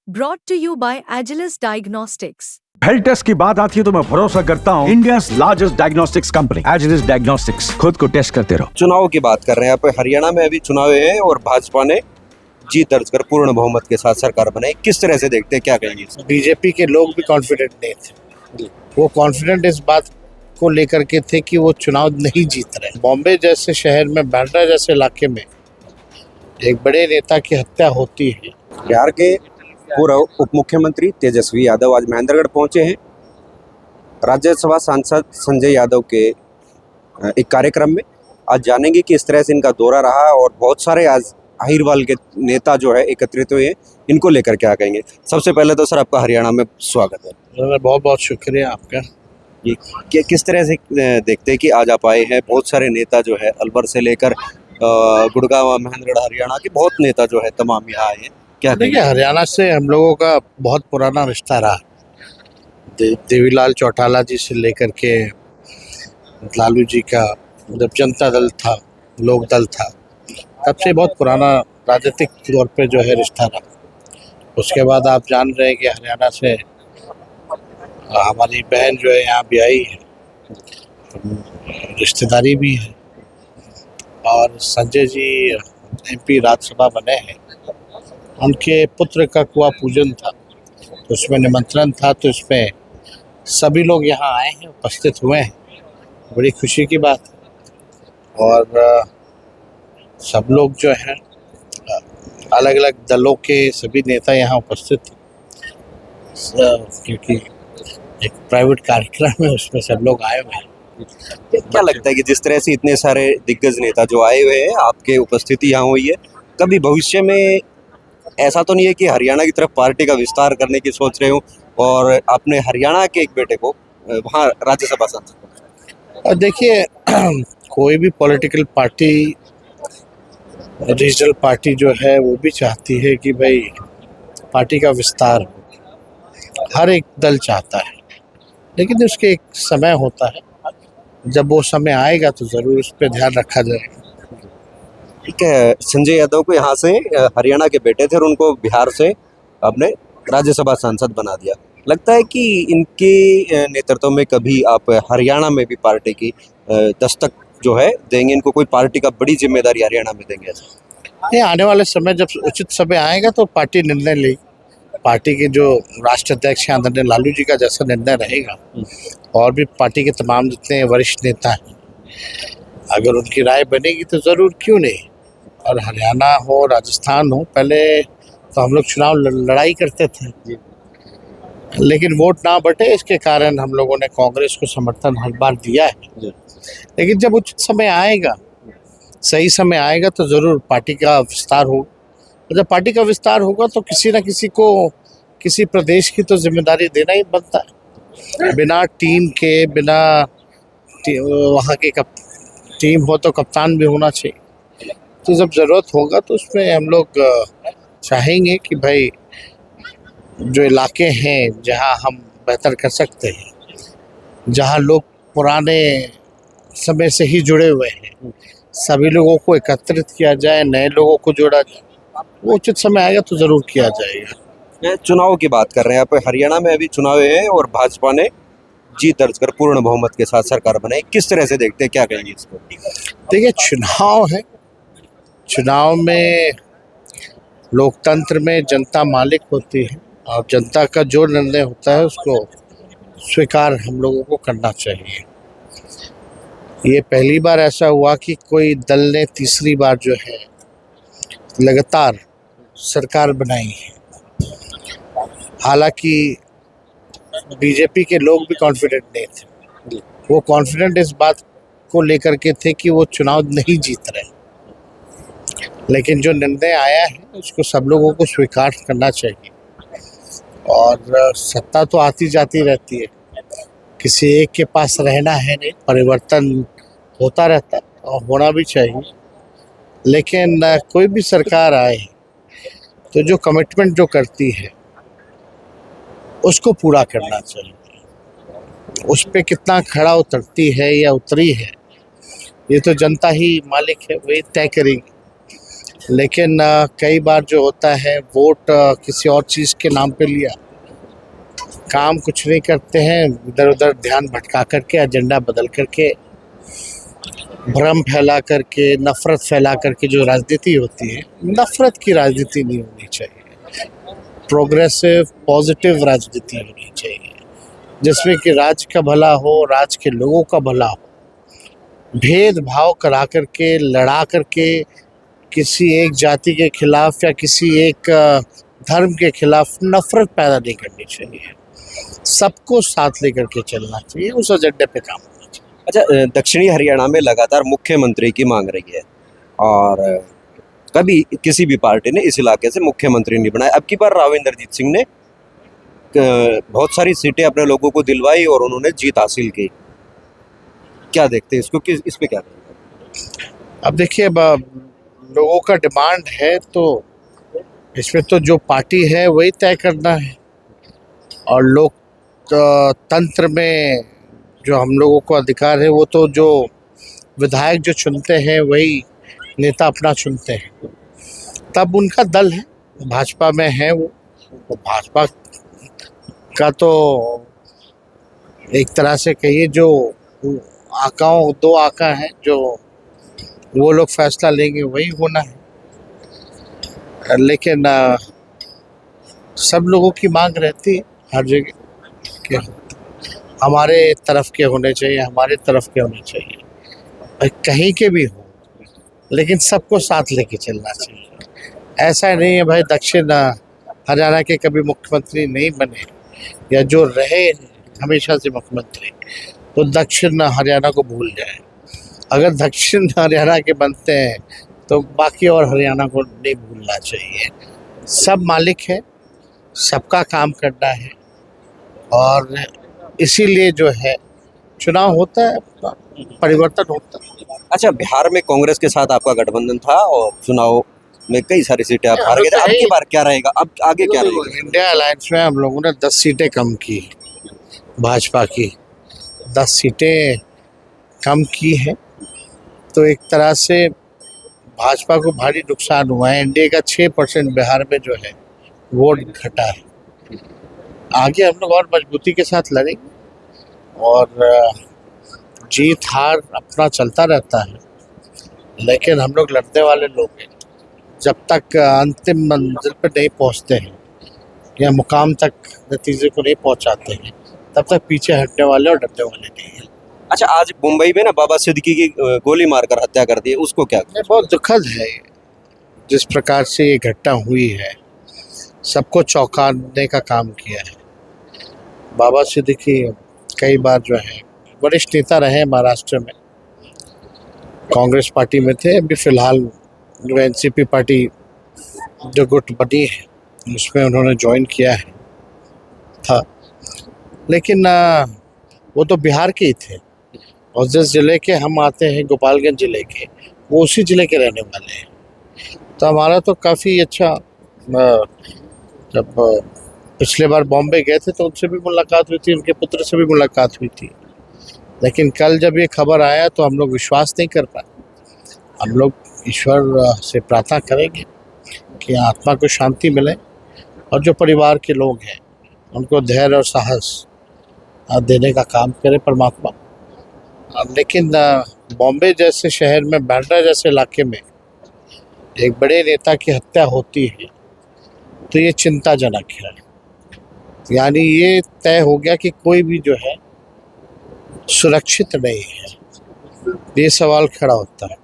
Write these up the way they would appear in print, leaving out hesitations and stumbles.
Brought to you by Agilus Diagnostics. Health test की बात आती है तो मैं भरोसा करता हूँ India largest diagnostics company Agilus diagnostics. खुद को टेस्ट करते रहो। चुनाव की बात कर रहे हैं यहाँ पे। हरियाणा में अभी चुनाव हुए हैं और भाजपा ने जीत दर्ज कर पूर्ण बहुमत के साथ सरकार बनाई। किस तरह से देखते हैं, क्या कहेंगे? बीजेपी के लोग भी कॉन्फिडेंट नहीं थे। वो कॉन्फिडेंट इस बात को लेकर के थे कि वो चुनाव नहीं जीत रहे। बॉम्बे जैसे शहर में, बांद्रा जैसे इलाके में एक बड़े नेता की हत्या होती है। बिहार के पूर्व उप मुख्यमंत्री तेजस्वी यादव आज महेंद्रगढ़ पहुंचे हैं राज्यसभा सांसद संजय यादव के एक कार्यक्रम में। आज जानेंगे कि इस तरह से इनका दौरा रहा और बहुत सारे आज अहिरवाल के नेता जो है एकत्रित हुए हैं, इनको लेकर क्या कहेंगे। सबसे पहले तो सर आपका हरियाणा में स्वागत है। बहुत बहुत शुक्रिया आपका। ये किस तरह से देखते हैं कि आज आप आए हैं? बहुत सारे नेता जो है अलवर से लेकर गुड़गांव, महेंद्रगढ़, हरियाणा के बहुत नेता जो है तमाम यहाँ आए हैं, क्या देखिए, हरियाणा से हम लोगों का बहुत पुराना रिश्ता रहा। देवीलाल चौटाला जी से लेकर के लालू जी का जब जनता दल था, लोक दल था, तब से बहुत पुराना राजनीतिक तौर पे जो है रिश्ता रहा। उसके बाद आप जान रहे हैं कि हरियाणा से हमारी बहन जो है यहाँ भी आई है, रिश्तेदारी भी है। और संजय जी एमपी राज्यसभा बने हैं, उनके पुत्र का कुआं पूजन था तो उसमें निमंत्रण था, तो इसमें सभी लोग यहाँ आए हैं, उपस्थित हुए हैं। बड़ी खुशी की बात है। और सब लोग जो हैं अलग अलग दलों के सभी नेता यहाँ उपस्थित थे, क्योंकि एक प्राइवेट कार्यक्रम है, उसमें सब लोग आए हुए हैं। क्या लगता है कि जिस तरह से इतने सारे दिग्गज नेता जो आए हुए हैं, आपके उपस्थिति यहाँ हुई है, कभी भविष्य में ऐसा तो नहीं है कि हरियाणा की तरफ पार्टी का विस्तार करने की सोच रहे हो और अपने हरियाणा के एक बेटे को वहाँ राज्यसभा सांसद? और देखिए, कोई भी पॉलिटिकल पार्टी, रीजनल पार्टी जो है वो भी चाहती है कि भाई पार्टी का विस्तार हो। हर एक दल चाहता है, लेकिन उसके एक समय होता है। जब वो समय आएगा तो ज़रूर उस पर ध्यान रखा जाएगा। ठीक है, संजय यादव को यहाँ से हरियाणा के बेटे थे और उनको बिहार से आपने राज्यसभा सांसद बना दिया। लगता है कि इनके नेतृत्व में कभी आप हरियाणा में भी पार्टी की दस्तक जो है देंगे, इनको कोई पार्टी का बड़ी जिम्मेदारी हरियाणा में देंगे? ये आने वाले समय, जब उचित समय आएगा तो पार्टी निर्णय लेगी। पार्टी के जो राष्ट्रीय अध्यक्ष हैं आदरणीय लालू जी का जैसा निर्णय रहेगा, और भी पार्टी के तमाम जितने वरिष्ठ नेता हैं, अगर उनकी राय बनेगी तो ज़रूर, क्यों नहीं। और हरियाणा हो, राजस्थान हो, पहले तो हम लोग चुनाव लड़ाई करते थे, लेकिन वोट ना बटे, इसके कारण हम लोगों ने कांग्रेस को समर्थन हर बार दिया है। लेकिन जब उचित समय आएगा, सही समय आएगा तो ज़रूर पार्टी का विस्तार हो। जब पार्टी का विस्तार होगा तो किसी न किसी को किसी प्रदेश की तो जिम्मेदारी देना ही बनता है। बिना टीम के, बिना वहाँ की टीम हो तो कप्तान भी होना चाहिए। तो जब ज़रूरत होगा तो उसमें हम लोग चाहेंगे कि भाई जो इलाके हैं जहाँ हम बेहतर कर सकते हैं, जहाँ लोग पुराने समय से ही जुड़े हुए हैं, सभी लोगों को एकत्रित किया जाए, नए लोगों को जोड़ा जाए। वो उचित समय आएगा तो ज़रूर किया जाएगा। चुनाव की बात कर रहे हैं यहाँ पे। हरियाणा में अभी चुनाव हुए हैं और भाजपा ने जीत दर्ज कर पूर्ण बहुमत के साथ सरकार बनाई। किस तरह से देखते हैं, क्या कहेंगे इसको? देखिए, चुनाव है, चुनाव में लोकतंत्र में जनता मालिक होती है और जनता का जो निर्णय होता है उसको स्वीकार हम लोगों को करना चाहिए। ये पहली बार ऐसा हुआ कि कोई दल ने तीसरी बार जो है लगातार सरकार बनाई है। हालांकि बीजेपी के लोग भी कॉन्फिडेंट नहीं थे। वो कॉन्फिडेंट इस बात को लेकर के थे कि वो चुनाव नहीं जीत रहे, लेकिन जो निर्णय आया है उसको सब लोगों को स्वीकार करना चाहिए। और सत्ता तो आती जाती रहती है, किसी एक के पास रहना है नहीं, परिवर्तन होता रहता है और होना भी चाहिए। लेकिन कोई भी सरकार आए तो जो कमिटमेंट जो करती है उसको पूरा करना चाहिए। उस पर कितना खड़ा उतरती है या उतरी है, ये तो जनता ही मालिक है, वही तय करेगी। लेकिन कई बार जो होता है वोट किसी और चीज़ के नाम पे लिया, काम कुछ नहीं करते हैं, इधर उधर ध्यान भटका करके, एजेंडा बदल करके, भ्रम फैला करके, नफरत फैला करके जो राजनीति होती है, नफरत की राजनीति नहीं होनी चाहिए। प्रोग्रेसिव पॉजिटिव राजनीति होनी चाहिए, जिसमें कि राज्य का भला हो, राज्य के लोगों का भला हो। भेदभाव करा करके, लड़ा करके किसी एक जाति के खिलाफ या किसी एक धर्म के खिलाफ नफरत पैदा नहीं करनी चाहिए। सबको साथ लेकर के चलना चाहिए, उस एजेंडे पे काम करना चाहिए। अच्छा, दक्षिणी हरियाणा में लगातार मुख्यमंत्री की मांग रही है और कभी किसी भी पार्टी ने इस इलाके से मुख्यमंत्री नहीं बनाया। अब की बार राव इंद्रजीत सिंह ने बहुत सारी सीटें अपने लोगों को दिलवाई और उन्होंने जीत हासिल की। क्या देखते हैं इसको, कि इस पे क्या करेंगे? अब देखिए, लोगों का डिमांड है तो इसमें तो जो पार्टी है वही तय करना है, और लोक तंत्र में जो हम लोगों को अधिकार है वो तो जो विधायक जो चुनते हैं वही नेता अपना चुनते हैं। तब उनका दल है, भाजपा में है वो भाजपा का तो एक तरह से कहिए जो आकाओं दो आका हैं, जो वो लोग फैसला लेंगे वही होना है। लेकिन सब लोगों की मांग रहती है हर जगह कि हमारे तरफ के होने चाहिए, हमारे तरफ के होने चाहिए, भाई कहीं के भी हो, लेकिन सबको साथ लेके चलना चाहिए। ऐसा नहीं है भाई दक्षिण हरियाणा के कभी मुख्यमंत्री नहीं बने या जो रहे हमेशा से मुख्यमंत्री, तो दक्षिण हरियाणा को भूल जाए। अगर दक्षिण हरियाणा के बनते हैं तो बाकी और हरियाणा को नहीं भूलना चाहिए। सब मालिक है, सबका काम करना है, और इसीलिए जो है चुनाव होता है, परिवर्तन होता है। अच्छा, बिहार में कांग्रेस के साथ आपका गठबंधन था और चुनाव में कई सारी सीटें आप हार गए थे। अब की बार क्या रहेगा, अब आगे क्या रहेगा? इंडिया अलायंस में हम लोगों ने 10 सीटें कम की, भाजपा की 10 सीटें कम की है, तो एक तरह से भाजपा को भारी नुकसान हुआ है। एनडीए का 6% बिहार में जो है वोट घटा है। आगे हम लोग और मजबूती के साथ लड़ेंगे, और जीत हार अपना चलता रहता है, लेकिन हम लोग लड़ने वाले लोग हैं। जब तक अंतिम मंजिल पर नहीं पहुंचते हैं या मुकाम तक नतीजे को नहीं पहुंचाते हैं, तब तक पीछे हटने वाले और डरने वाले नहीं हैं। अच्छा, आज मुंबई में ना बाबा सिद्दीकी की गोली मारकर हत्या कर दी, उसको क्या? ये बहुत दुखद है जिस प्रकार से ये घटना हुई है, सबको चौंकाने का काम किया है। बाबा सिद्दीकी कई बार जो है वरिष्ठ नेता रहे महाराष्ट्र में, कांग्रेस पार्टी में थे, अभी फिलहाल जो एनसीपी पार्टी जो गुट बनी है उसमें उन्होंने ज्वाइन किया है था, लेकिन वो तो बिहार के ही थे, और जिस ज़िले के हम आते हैं गोपालगंज ज़िले के, वो उसी ज़िले के रहने वाले हैं। तो हमारा तो काफ़ी अच्छा, जब पिछले बार बॉम्बे गए थे तो उनसे भी मुलाकात हुई थी, उनके पुत्र से भी मुलाकात हुई थी, लेकिन कल जब ये खबर आया तो हम लोग विश्वास नहीं कर पाए। हम लोग ईश्वर से प्रार्थना करेंगे कि आत्मा को शांति मिले, और जो परिवार के लोग हैं उनको धैर्य और साहस देने का काम करे परमात्मा। लेकिन बॉम्बे जैसे शहर में, बांद्रा जैसे इलाके में एक बड़े नेता की हत्या होती है तो ये चिंताजनक है। यानी ये तय हो गया कि कोई भी जो है सुरक्षित नहीं है। ये सवाल खड़ा होता है,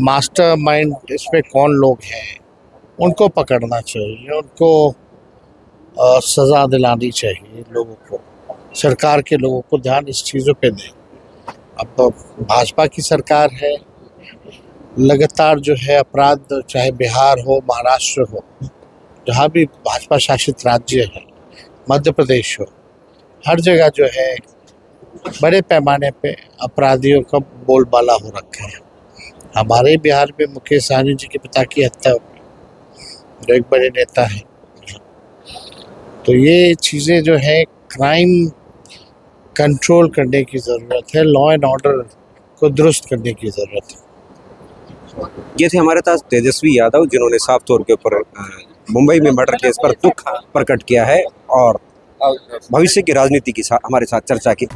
मास्टर माइंड इसमें कौन लोग हैं, उनको पकड़ना चाहिए, उनको सज़ा दिलानी चाहिए लोगों को, सरकार के लोगों को ध्यान इस चीज़ों पे दें। अब भाजपा की सरकार है, लगातार जो है अपराध, चाहे बिहार हो, महाराष्ट्र हो, जहाँ भी भाजपा शासित राज्य है, मध्य प्रदेश हो, हर जगह जो है बड़े पैमाने पे अपराधियों का बोलबाला हो रखा है। हमारे बिहार में मुकेश सहनी जी के पिता की हत्या हो गई, जो एक बड़े नेता है। तो ये चीज़ें जो है, क्राइम कंट्रोल करने की ज़रूरत है, लॉ एंड ऑर्डर को दुरुस्त करने की ज़रूरत है। ये थे हमारे पास तेजस्वी यादव, जिन्होंने साफ तौर के ऊपर मुंबई में मर्डर केस पर दुख प्रकट किया है और भविष्य की राजनीति की हमारे साथ चर्चा की।